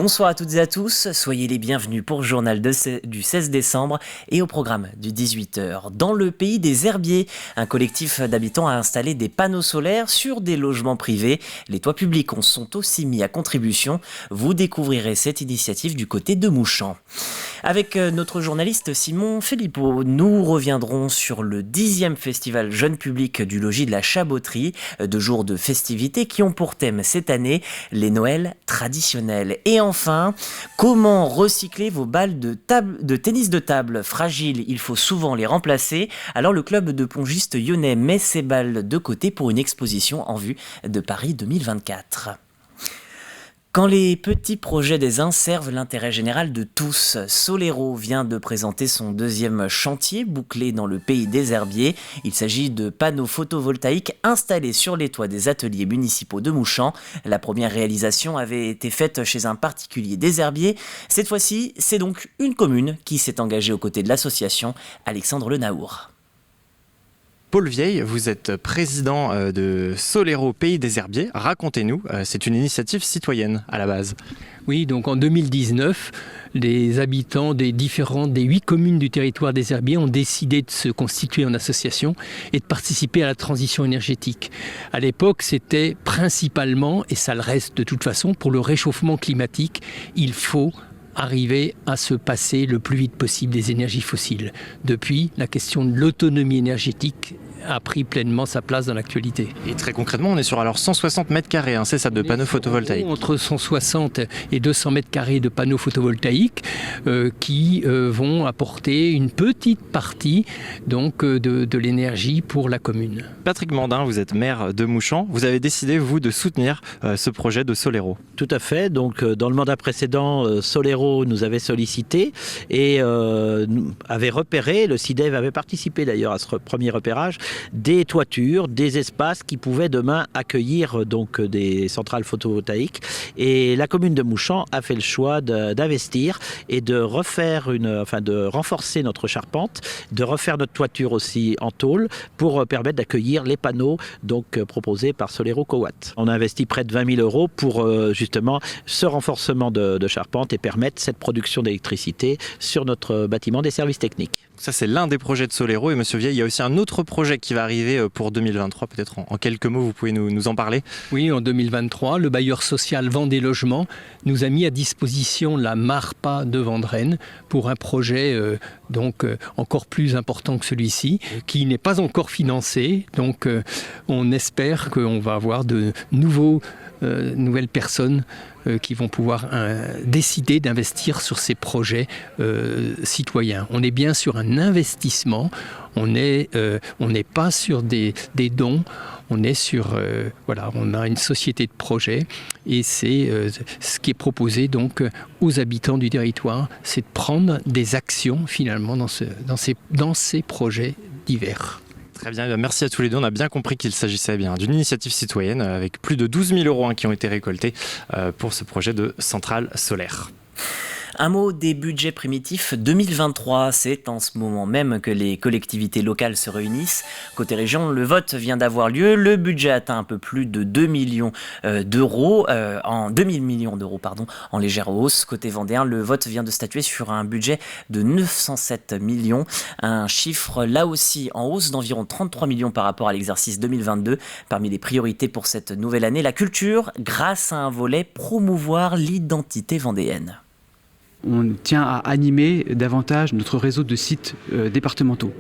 Bonsoir à toutes et à tous, soyez les bienvenus pour le journal du 16 décembre et au programme du 18h. Dans le pays des herbiers, un collectif d'habitants a installé des panneaux solaires sur des logements privés. Les toits publics sont aussi mis à contribution. Vous découvrirez cette initiative du côté de Mouchamps. Avec notre journaliste Simon Philippot, nous reviendrons sur le 10e festival jeune public du logis de la Chaboterie, 2 jours de festivités qui ont pour thème cette année les Noëls traditionnels. Et enfin, comment recycler vos balles de tennis de table fragiles? Il faut souvent les remplacer. Alors le club de pongistes lyonnais met ses balles de côté pour une exposition en vue de Paris 2024. Quand les petits projets des uns servent l'intérêt général de tous, Solero vient de présenter son 2e chantier bouclé dans le pays des herbiers. Il s'agit de panneaux photovoltaïques installés sur les toits des ateliers municipaux de Mouchamps. La première réalisation avait été faite chez un particulier des herbiers. Cette fois-ci, c'est donc une commune qui s'est engagée aux côtés de l'association. Alexandre Lenaour. Paul Vieille, vous êtes président de Solero Pays des Herbiers. Racontez-nous, c'est une initiative citoyenne à la base. Oui, donc en 2019, les habitants des 8 communes du territoire des Herbiers ont décidé de se constituer en association et de participer à la transition énergétique. À l'époque, c'était principalement, et ça le reste de toute façon, pour le réchauffement climatique, il faut arriver à se passer le plus vite possible des énergies fossiles. Depuis, la question de l'autonomie énergétique a pris pleinement sa place dans l'actualité. Et très concrètement, on est sur alors 160 mètres carrés, c'est ça, de panneaux photovoltaïques. Entre 160 et 200 mètres carrés de panneaux photovoltaïques qui vont apporter une petite partie donc, de l'énergie pour la commune. Patrick Mandin, vous êtes maire de Mouchamps. Vous avez décidé, vous, de soutenir ce projet de Solero. Tout à fait. Donc, dans le mandat précédent, Solero nous avait sollicité et avait repéré, le CIDEV avait participé d'ailleurs à ce premier repérage, des toitures, des espaces qui pouvaient demain accueillir donc des centrales photovoltaïques. Et la commune de Mouchamps a fait le choix d'investir et de de renforcer notre charpente, de refaire notre toiture aussi en tôle pour permettre d'accueillir les panneaux donc proposés par Solero Cowatt. On a investi près de 20 000 euros pour justement ce renforcement de charpente et permettre cette production d'électricité sur notre bâtiment des services techniques. Ça, c'est l'un des projets de Solero. Et Monsieur Vieille, il y a aussi un autre projet qui va arriver pour 2023. Peut-être en quelques mots, vous pouvez nous en parler? Oui, en 2023, le bailleur social Vendée Logement nous a mis à disposition la MARPA de Vendrennes pour un projet encore plus important que celui-ci, qui n'est pas encore financé. Donc, on espère qu'on va avoir de nouvelles personnes qui vont pouvoir décider d'investir sur ces projets citoyens. On est bien sur un investissement, on n'est pas sur des dons, on est sur, on a une société de projet et c'est ce qui est proposé donc aux habitants du territoire, c'est de prendre des actions finalement dans ces projets divers. Très bien, merci à tous les deux. On a bien compris qu'il s'agissait bien d'une initiative citoyenne avec plus de 12 000 euros qui ont été récoltés pour ce projet de centrale solaire. Un mot des budgets primitifs 2023, c'est en ce moment même que les collectivités locales se réunissent. Côté région, le vote vient d'avoir lieu. Le budget atteint un peu plus de 2 millions d'euros, en légère hausse. Côté vendéen, le vote vient de statuer sur un budget de 907 millions. Un chiffre là aussi en hausse d'environ 33 millions par rapport à l'exercice 2022. Parmi les priorités pour cette nouvelle année, la culture, grâce à un volet promouvoir l'identité vendéenne. On tient à animer davantage notre réseau de sites départementaux.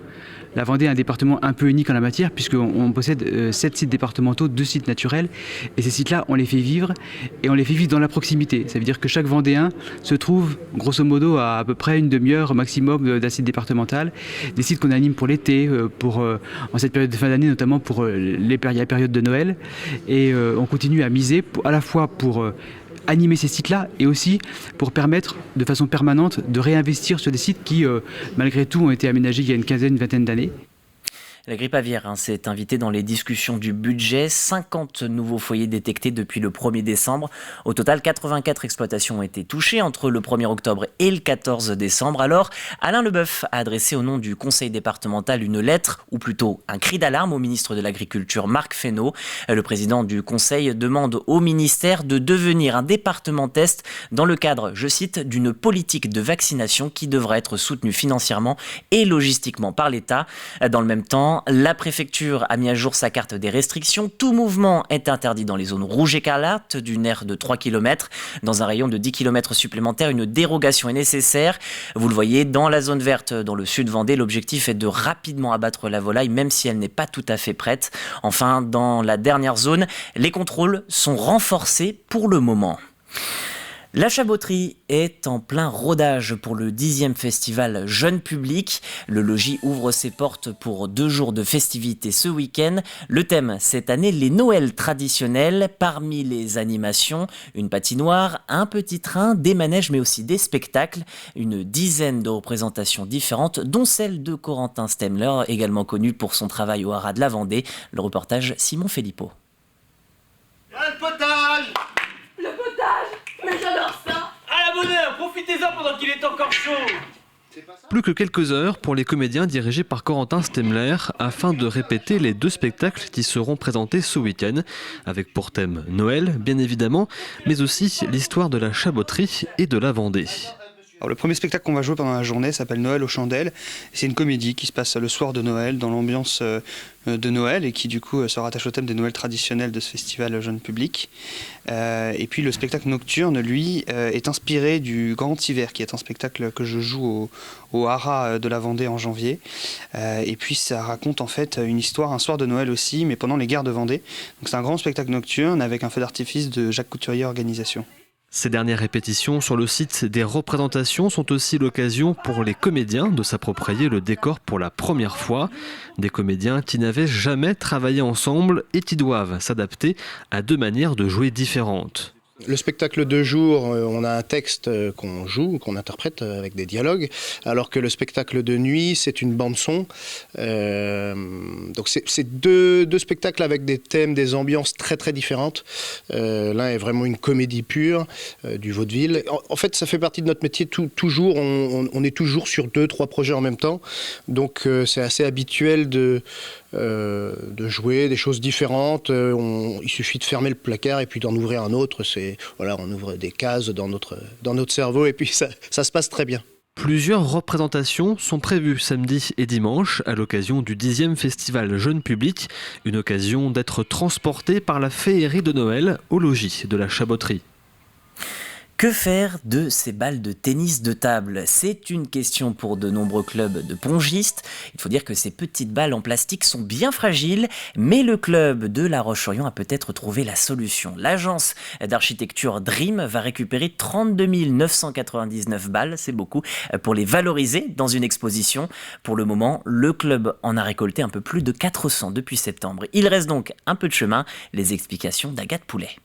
La Vendée est un département un peu unique en la matière puisqu'on possède 7 sites départementaux, 2 sites naturels. Et ces sites-là, on les fait vivre et on les fait vivre dans la proximité. Ça veut dire que chaque Vendéen se trouve grosso modo à peu près une demi-heure maximum d'un site départemental. Des sites qu'on anime pour l'été, en cette période de fin d'année, notamment pour la période de Noël. Et on continue à miser à la fois pour animer ces sites-là et aussi pour permettre de façon permanente de réinvestir sur des sites qui, malgré tout, ont été aménagés il y a une vingtaine d'années. La grippe aviaire s'est invitée dans les discussions du budget. 50 nouveaux foyers détectés depuis le 1er décembre. Au total, 84 exploitations ont été touchées entre le 1er octobre et le 14 décembre. Alors, Alain Leboeuf a adressé au nom du conseil départemental une lettre, ou plutôt un cri d'alarme au ministre de l'Agriculture, Marc Fesneau. Le président du conseil demande au ministère de devenir un département test dans le cadre, je cite, d'une politique de vaccination qui devra être soutenue financièrement et logistiquement par l'État. Dans le même temps, la préfecture a mis à jour sa carte des restrictions. Tout mouvement est interdit dans les zones rouges écarlates d'une aire de 3 km. Dans un rayon de 10 km supplémentaires, une dérogation est nécessaire. Vous le voyez, dans la zone verte, dans le sud Vendée, l'objectif est de rapidement abattre la volaille, même si elle n'est pas tout à fait prête. Enfin, dans la dernière zone, les contrôles sont renforcés pour le moment. La Chaboterie est en plein rodage pour le 10e festival Jeune Public. Le logis ouvre ses portes pour 2 jours de festivités ce week-end. Le thème cette année, les Noëls traditionnels. Parmi les animations, une patinoire, un petit train, des manèges mais aussi des spectacles. Une dizaine de représentations différentes, dont celle de Corentin Stemler, également connu pour son travail au Haras de la Vendée. Le reportage Simon Filippo. Le potage! Le potage! Mais j'adore ça! À la bonne heure, profitez-en pendant qu'il est encore chaud! Plus que quelques heures pour les comédiens dirigés par Corentin Stemler afin de répéter les 2 spectacles qui seront présentés ce week-end, avec pour thème Noël, bien évidemment, mais aussi l'histoire de la Chaboterie et de la Vendée. Alors, le premier spectacle qu'on va jouer pendant la journée s'appelle Noël aux chandelles. C'est une comédie qui se passe le soir de Noël, dans l'ambiance de Noël, et qui du coup se rattache au thème des Noëls traditionnels de ce festival Jeune Public. Et puis le spectacle nocturne, lui, est inspiré du Grand Hiver, qui est un spectacle que je joue au Haras de la Vendée en janvier. Et puis ça raconte en fait une histoire, un soir de Noël aussi, mais pendant les guerres de Vendée. Donc c'est un grand spectacle nocturne avec un feu d'artifice de Jacques Couturier Organisation. Ces dernières répétitions sur le site des représentations sont aussi l'occasion pour les comédiens de s'approprier le décor pour la première fois. Des comédiens qui n'avaient jamais travaillé ensemble et qui doivent s'adapter à 2 manières de jouer différentes. Le spectacle de jour, on a un texte qu'on joue, qu'on interprète avec des dialogues, alors que le spectacle de nuit, c'est une bande-son. Donc c'est deux spectacles avec des thèmes, des ambiances très très différentes. L'un est vraiment une comédie pure, du vaudeville. En fait, ça fait partie de notre métier, toujours, on est toujours sur 2-3 projets en même temps. Donc c'est assez habituel de jouer des choses différentes. Il suffit de fermer le placard et puis d'en ouvrir un autre. On ouvre des cases dans notre cerveau et puis ça se passe très bien. Plusieurs représentations sont prévues samedi et dimanche à l'occasion du 10e festival Jeune Public, une occasion d'être transporté par la féerie de Noël au logis de la Chaboterie. Que faire de ces balles de tennis de table? C'est une question pour de nombreux clubs de pongistes. Il faut dire que ces petites balles en plastique sont bien fragiles, mais le club de La Roche-sur-Yon a peut-être trouvé la solution. L'agence d'architecture Dream va récupérer 32 999 balles, c'est beaucoup, pour les valoriser dans une exposition. Pour le moment, le club en a récolté un peu plus de 400 depuis septembre. Il reste donc un peu de chemin. Les explications d'Agathe Poulet.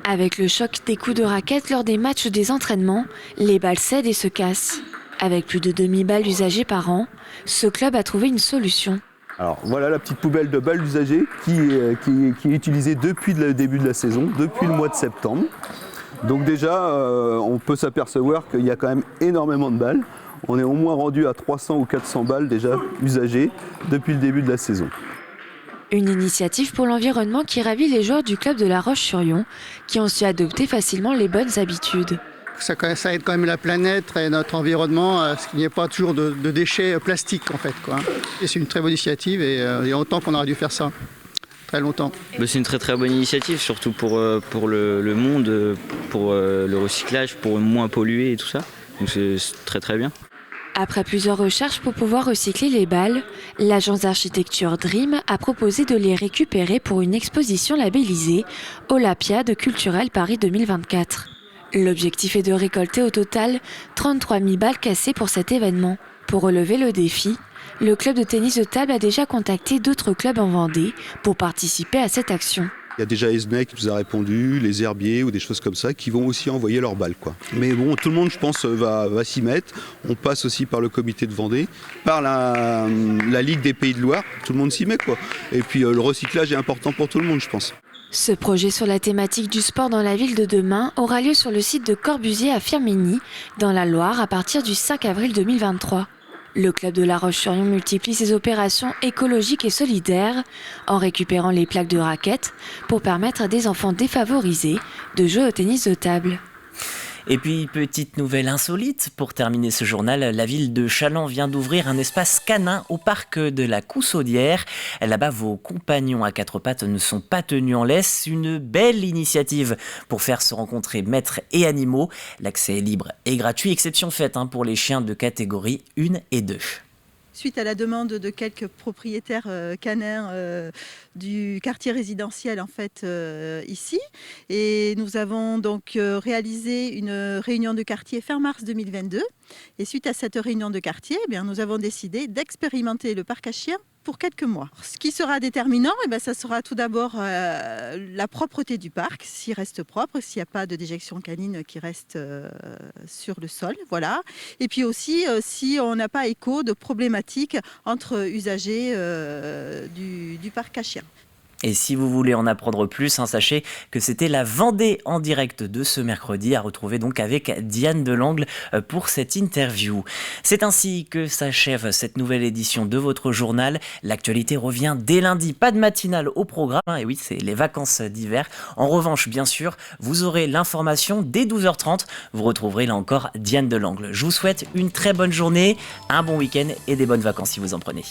Avec le choc des coups de raquette lors des matchs ou des entraînements, les balles cèdent et se cassent. Avec plus de 2000 balles usagées par an, ce club a trouvé une solution. Alors voilà la petite poubelle de balles usagées qui est utilisée depuis le début de la saison, depuis le mois de septembre. Donc déjà, on peut s'apercevoir qu'il y a quand même énormément de balles. On est au moins rendu à 300 ou 400 balles déjà usagées depuis le début de la saison. Une initiative pour l'environnement qui ravit les joueurs du club de La Roche-sur-Yon, qui ont su adopter facilement les bonnes habitudes. Ça aide quand même la planète et notre environnement, parce qu'il n'y a pas toujours de déchets plastiques en fait, quoi. Et c'est une très bonne initiative et il y a longtemps qu'on aurait dû faire ça. Très longtemps. C'est une très très bonne initiative, surtout pour le monde, pour le recyclage, pour moins polluer et tout ça. Donc c'est très très bien. Après plusieurs recherches pour pouvoir recycler les balles, l'agence d'architecture Dream a proposé de les récupérer pour une exposition labellisée Olympiade culturelle Paris 2024. L'objectif est de récolter au total 33 000 balles cassées pour cet événement. Pour relever le défi, le club de tennis de table a déjà contacté d'autres clubs en Vendée pour participer à cette action. Il y a déjà Esnay qui nous a répondu, les herbiers ou des choses comme ça qui vont aussi envoyer leurs balles, quoi. Mais bon, tout le monde, je pense, va s'y mettre. On passe aussi par le comité de Vendée, par la Ligue des Pays de Loire. Tout le monde s'y met, quoi. Et puis le recyclage est important pour tout le monde, je pense. Ce projet sur la thématique du sport dans la ville de demain aura lieu sur le site de Corbusier à Firminy, dans la Loire, à partir du 5 avril 2023. Le club de La Roche-sur-Yon multiplie ses opérations écologiques et solidaires en récupérant les plaques de raquettes pour permettre à des enfants défavorisés de jouer au tennis de table. Et puis, petite nouvelle insolite, pour terminer ce journal, la ville de Challans vient d'ouvrir un espace canin au parc de la Coussaudière. Là-bas, vos compagnons à quatre pattes ne sont pas tenus en laisse. Une belle initiative pour faire se rencontrer maîtres et animaux. L'accès est libre et gratuit, exception faite pour les chiens de catégorie 1 et 2. Suite à la demande de quelques propriétaires canins du quartier résidentiel ici. Et nous avons donc réalisé une réunion de quartier fin mars 2022. Et suite à cette réunion de quartier, nous avons décidé d'expérimenter le parc à chiens pour quelques mois. Ce qui sera déterminant, ça sera tout d'abord la propreté du parc, s'il reste propre, s'il n'y a pas de déjection canine qui reste sur le sol, voilà. Et puis aussi, si on n'a pas écho de problématiques entre usagers du parc à chiens. Et si vous voulez en apprendre plus, sachez que c'était la Vendée en direct de ce mercredi, à retrouver donc avec Diane Delangle pour cette interview. C'est ainsi que s'achève cette nouvelle édition de votre journal. L'actualité revient dès lundi, pas de matinale au programme, et oui, c'est les vacances d'hiver. En revanche, bien sûr, vous aurez l'information dès 12h30. Vous retrouverez là encore Diane Delangle. Je vous souhaite une très bonne journée, un bon week-end et des bonnes vacances si vous en prenez.